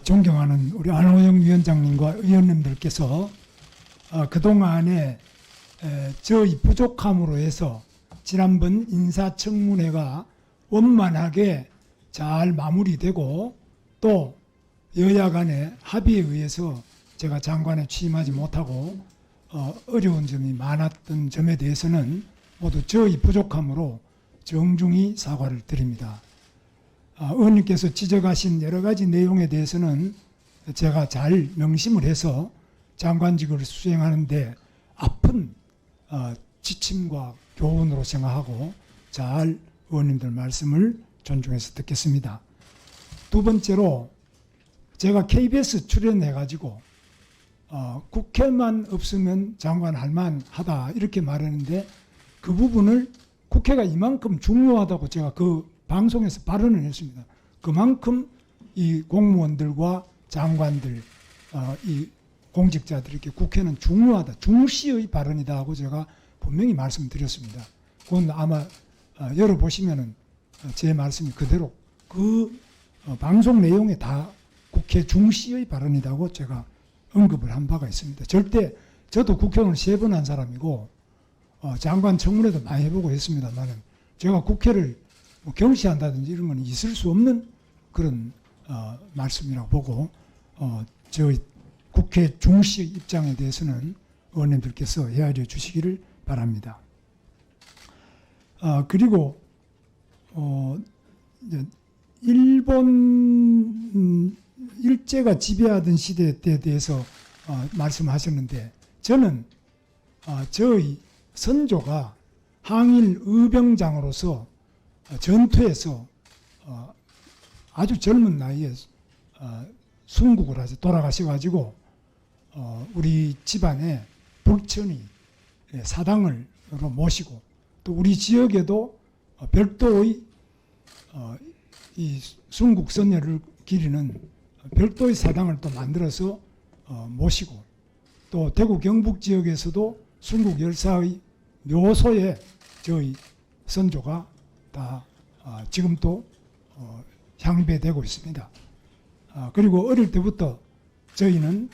존경하는 우리 안호영 위원장님과 의원님들께서 그동안에 저희 부족함으로 해서 지난번 인사청문회가 원만하게 잘 마무리되고 또 여야 간의 합의에 의해서 제가 장관에 취임하지 못하고 어려운 점이 많았던 점에 대해서는 모두 저희 부족함으로 정중히 사과를 드립니다. 의원님께서 지적하신 여러 가지 내용에 대해서는 제가 잘 명심을 해서 장관직을 수행하는데 아픈 지침과 교훈으로 생각하고 잘 의원님들 말씀을 존중해서 듣겠습니다. 두 번째로 제가 KBS 출연해가지고 국회만 없으면 장관 할만하다 이렇게 말했는데 그 부분을 국회가 이만큼 중요하다고 제가 그 방송에서 발언을 했습니다. 그만큼 이 공무원들과 장관들, 이 공직자들에게 국회는 중요하다, 중시의 발언이다 하고 제가 분명히 말씀드렸습니다. 그건 아마 열어보시면은 제 말씀이 그대로 그 방송 내용에 다 국회 중시의 발언이라고 제가 언급을 한 바가 있습니다. 절대 저도 국회의원을 3번 한 사람이고 장관 청문회도 많이 해보고 했습니다만은 제가 국회를 뭐 경시한다든지 이런 건 있을 수 없는 그런 말씀이라고 보고 저희 국회 중시 입장에 대해서는 의원님들께서 헤아려 주시기를 바랍니다. 그리고 이제 일본 일제가 지배하던 시대 때에 대해서 말씀하셨는데 저는 저희 선조가 항일 의병장으로서 전투에서 아주 젊은 나이에 순국을 하셔 돌아가셔가지고 우리 집안에 불천이 사당을 모시고 또 우리 지역에도 별도의 이 순국 선열을 기리는 별도의 사당을 또 만들어서 모시고 또 대구 경북 지역에서도 순국 열사의 묘소에 저희 선조가 다 지금도 향배되고 있습니다. 그리고 어릴 때부터 저희는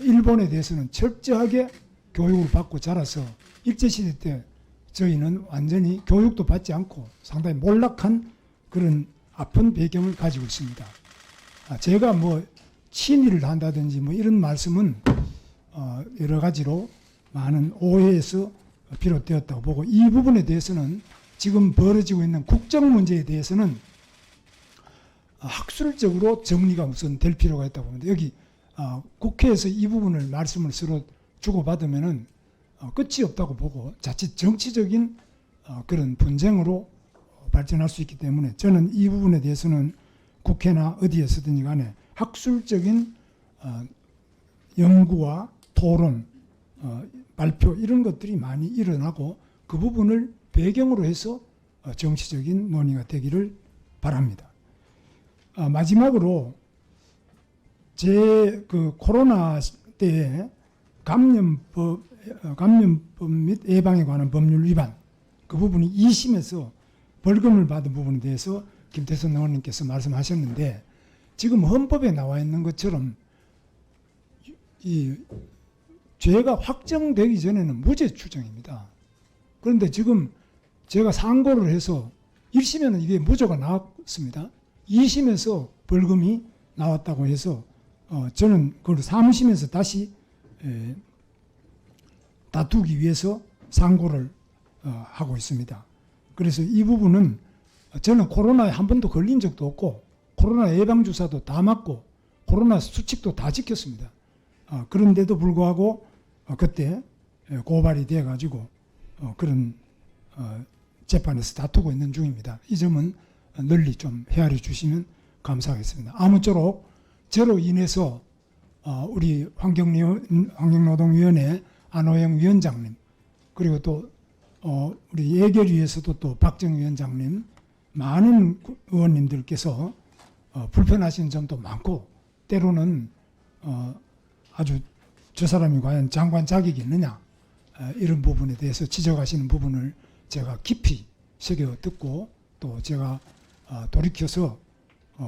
일본에 대해서는 철저하게 교육을 받고 자라서 일제시대 때 저희는 완전히 교육도 받지 않고 상당히 몰락한 그런 아픈 배경을 가지고 있습니다. 제가 뭐 친일을 한다든지 뭐 이런 말씀은 여러 가지로 많은 오해에서 비롯되었다고 보고 이 부분에 대해서는 지금 벌어지고 있는 국정 문제에 대해서는 학술적으로 정리가 우선 될 필요가 있다고 봅니다. 여기 국회에서 이 부분을 말씀을 서로 주고받으면은 끝이 없다고 보고 자칫 정치적인 그런 분쟁으로 발전할 수 있기 때문에 저는 이 부분에 대해서는 국회나 어디에서든지 간에 학술적인 연구와 토론, 발표 이런 것들이 많이 일어나고 그 부분을 배경으로 해서 정치적인 논의가 되기를 바랍니다. 마지막으로 제 그 코로나 때에 감염법 및 예방에 관한 법률 위반 그 부분이 2심에서 벌금을 받은 부분에 대해서 김태선 의원님께서 말씀하셨는데 지금 헌법에 나와 있는 것처럼 이 죄가 확정되기 전에는 무죄 추정입니다. 그런데 지금 제가 상고를 해서 1심에는 이게 무죄가 나왔습니다. 2심에서 벌금이 나왔다고 해서 저는 그걸 3심에서 다시 다투기 위해서 상고를 하고 있습니다. 그래서 이 부분은 저는 코로나에 한 번도 걸린 적도 없고 코로나 예방주사도 다 맞고 코로나 수칙도 다 지켰습니다. 그런데도 불구하고 그때 고발이 돼가지고 그런 재판에서 다투고 있는 중입니다. 이 점은 널리 좀 헤아려 주시면 감사하겠습니다. 아무쪼록 저로 인해서 우리 환경노동위원회 안호영 위원장님 그리고 또 우리 예결위에서도 또 박정 위원장님 많은 의원님들께서 불편하신 점도 많고 때로는 아주 저 사람이 과연 장관 자격이 있느냐 이런 부분에 대해서 지적하시는 부분을 제가 깊이 새겨 듣고 또 제가 돌이켜서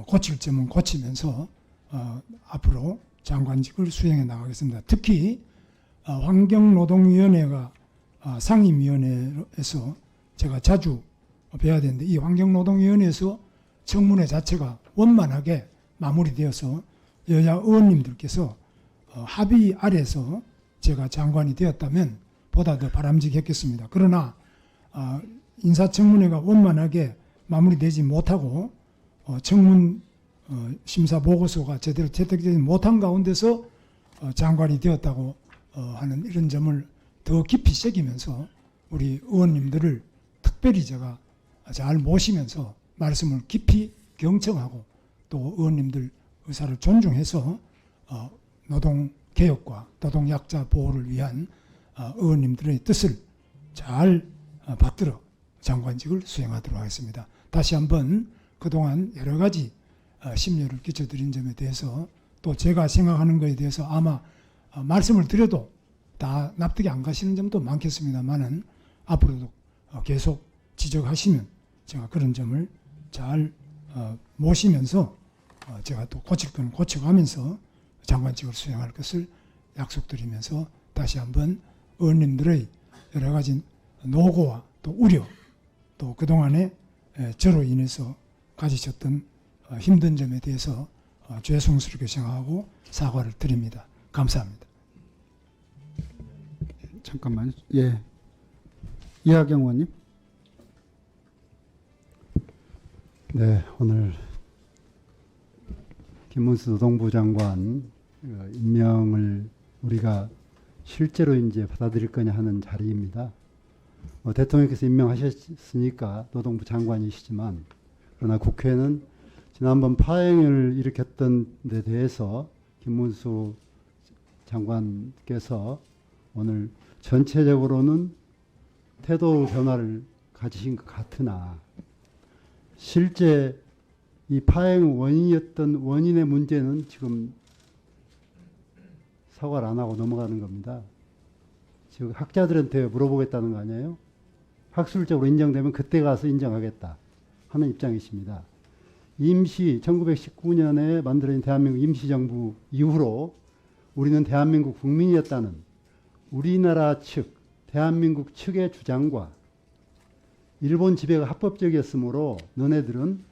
고칠 점은 고치면서 앞으로 장관직을 수행해 나가겠습니다. 특히 환경노동위원회가 상임위원회에서 제가 자주 뵈야 되는데, 이 환경노동위원회에서 청문회 자체가 원만하게 마무리되어서 여야 의원님들께서 합의 아래서 제가 장관이 되었다면 보다 더 바람직했겠습니다. 그러나 인사청문회가 원만하게 마무리되지 못하고 청문 심사 보고서가 제대로 채택되지 못한 가운데서 장관이 되었다고 하는 이런 점을 더 깊이 새기면서 우리 의원님들을 특별히 제가 잘 모시면서 말씀을 깊이 경청하고 또 의원님들 의사를 존중해서 노동개혁과 노동약자 보호를 위한 의원님들의 뜻을 잘 받들어 장관직을 수행하도록 하겠습니다. 다시 한번 그동안 여러 가지 심려를 끼쳐드린 점에 대해서 또 제가 생각하는 것에 대해서 아마 말씀을 드려도 다 납득이 안 가시는 점도 많겠습니다만은 앞으로도 계속 지적하시면 제가 그런 점을 잘 모시면서 제가 또 고칠 건 고쳐가면서 장관직을 수행할 것을 약속드리면서 다시 한번 의원님들의 여러 가지 노고와 또 우려 또 그동안에 저로 인해서 가지셨던 힘든 점에 대해서 죄송스럽게 생각하고 사과를 드립니다. 감사합니다. 잠깐만. 예. 이하경 의원님. 네, 오늘 김문수 노동부 장관 임명을 우리가 실제로 이제 받아들일 거냐 하는 자리입니다. 대통령께서 임명하셨으니까 노동부 장관이시지만, 그러나 국회는 지난번 파행을 일으켰던 데 대해서 김문수 장관께서 오늘 전체적으로는 태도 변화를 가지신 것 같으나 실제 이 파행 원인이었던 원인의 문제는 지금 사과를 안 하고 넘어가는 겁니다. 지금 학자들한테 물어보겠다는 거 아니에요? 학술적으로 인정되면 그때 가서 인정하겠다 하는 입장이십니다. 1919년에 만들어진 대한민국 임시정부 이후로 우리는 대한민국 국민이었다는 우리나라 측, 대한민국 측의 주장과 일본 지배가 합법적이었으므로 너네들은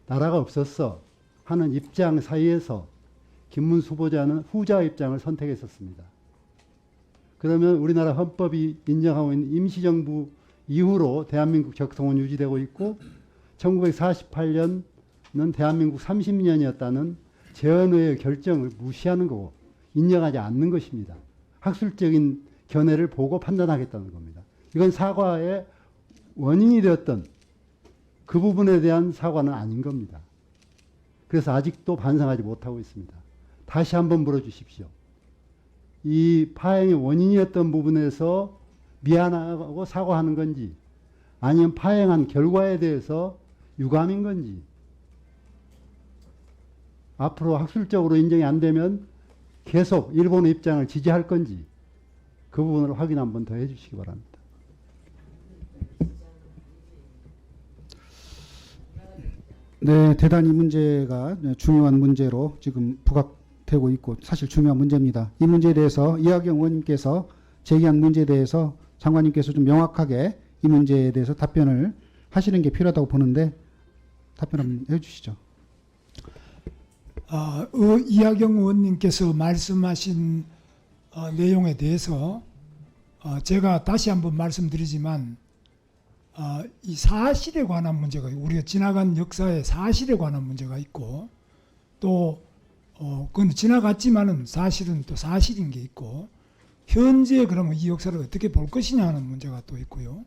나라가 없었어 하는 입장 사이에서 김문수 후보자는 후자 입장을 선택했었습니다. 그러면 우리나라 헌법이 인정하고 있는 임시정부 이후로 대한민국 적통은 유지되고 있고 1948년은 대한민국 30년이었다는 재헌의의 결정을 무시하는 거고 인정하지 않는 것입니다. 학술적인 견해를 보고 판단하겠다는 겁니다. 이건 사과의 원인이 되었던 그 부분에 대한 사과는 아닌 겁니다. 그래서 아직도 반성하지 못하고 있습니다. 다시 한번 물어주십시오. 이 파행의 원인이었던 부분에서 미안하고 사과하는 건지 아니면 파행한 결과에 대해서 유감인 건지 앞으로 학술적으로 인정이 안 되면 계속 일본의 입장을 지지할 건지 그 부분을 확인 한번 더 해주시기 바랍니다. 네, 대단히 문제가 중요한 문제로 지금 부각되고 있고 사실 중요한 문제입니다. 이 문제에 대해서 이하경 의원님께서 제기한 문제에 대해서 장관님께서 좀 명확하게 이 문제에 대해서 답변을 하시는 게 필요하다고 보는데 답변 한번 해주시죠. 이하경 의원님께서 말씀하신 내용에 대해서 제가 다시 한번 말씀드리지만 이 사실에 관한 문제가 우리가 지나간 역사의 사실에 관한 문제가 있고 또 그건 지나갔지만은 사실은 또 사실인 게 있고 현재 그러면 이 역사를 어떻게 볼 것이냐 하는 문제가 또 있고요.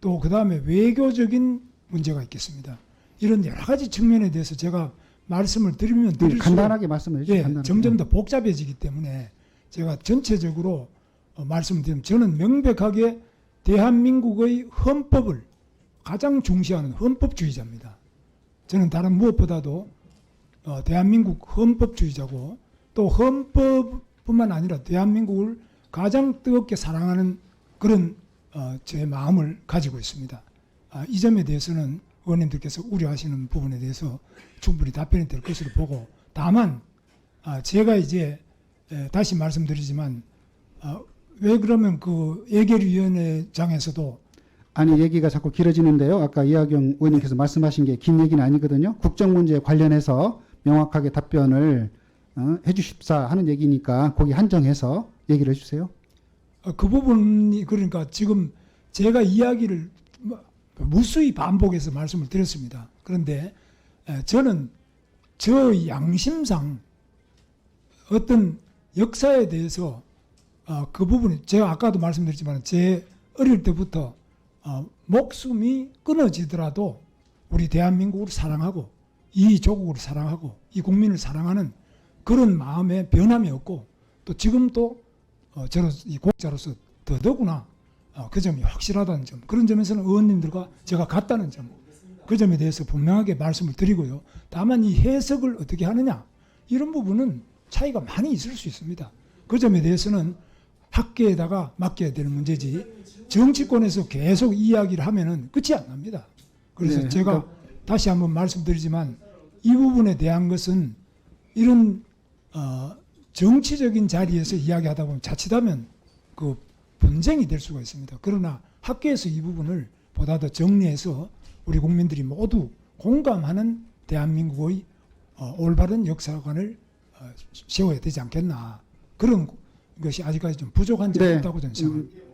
또 그 다음에 외교적인 문제가 있겠습니다. 이런 여러 가지 측면에 대해서 제가 말씀을 드리면 드릴수록 간단하게 말씀해 주시죠. 간단하게. 점점 더 복잡해지기 때문에 제가 전체적으로 말씀드리면 저는 명백하게 대한민국의 헌법을 가장 중시하는 헌법주의자입니다. 저는 다른 무엇보다도 대한민국 헌법주의자고 또 헌법뿐만 아니라 대한민국을 가장 뜨겁게 사랑하는 그런 제 마음을 가지고 있습니다. 이 점에 대해서는 의원님들께서 우려하시는 부분에 대해서 충분히 답변이 될 것으로 보고 다만 제가 이제 다시 말씀드리지만 왜 그러면 그 예결위원회장에서도 아니 얘기가 자꾸 길어지는데요. 아까 이하경 의원님께서 말씀하신 게 긴 얘기는 아니거든요. 국정 문제에 관련해서 명확하게 답변을 해주십사 하는 얘기니까 거기 한정해서 얘기를 해주세요. 그 부분이 그러니까 지금 제가 이야기를 무수히 반복해서 말씀을 드렸습니다. 그런데 저는 저 양심상 어떤 역사에 대해서 그 부분이 제가 아까도 말씀드렸지만 제 어릴 때부터 목숨이 끊어지더라도 우리 대한민국을 사랑하고 이 조국을 사랑하고 이 국민을 사랑하는 그런 마음에 변함이 없고 또 지금도 저는 이 공자로서 더더구나 그 점이 확실하다는 점, 그런 점에서는 의원님들과 제가 같다는 점, 그 점에 대해서 분명하게 말씀을 드리고요. 다만 이 해석을 어떻게 하느냐 이런 부분은 차이가 많이 있을 수 있습니다. 그 점에 대해서는 학계에다가 맡겨야 되는 문제지 정치권에서 계속 이야기를 하면은 끝이 안 납니다. 그래서 네, 제가 다시 한번 말씀드리지만 이 부분에 대한 것은 이런 정치적인 자리에서 이야기하다 보면 자칫하면 그 분쟁이 될 수가 있습니다. 그러나 학계에서 이 부분을 보다 더 정리해서 우리 국민들이 모두 공감하는 대한민국의 올바른 역사관을 세워야 되지 않겠나. 그런 것이 아직까지 좀 부족한 점이 네. 있다고 저는 생각합니다.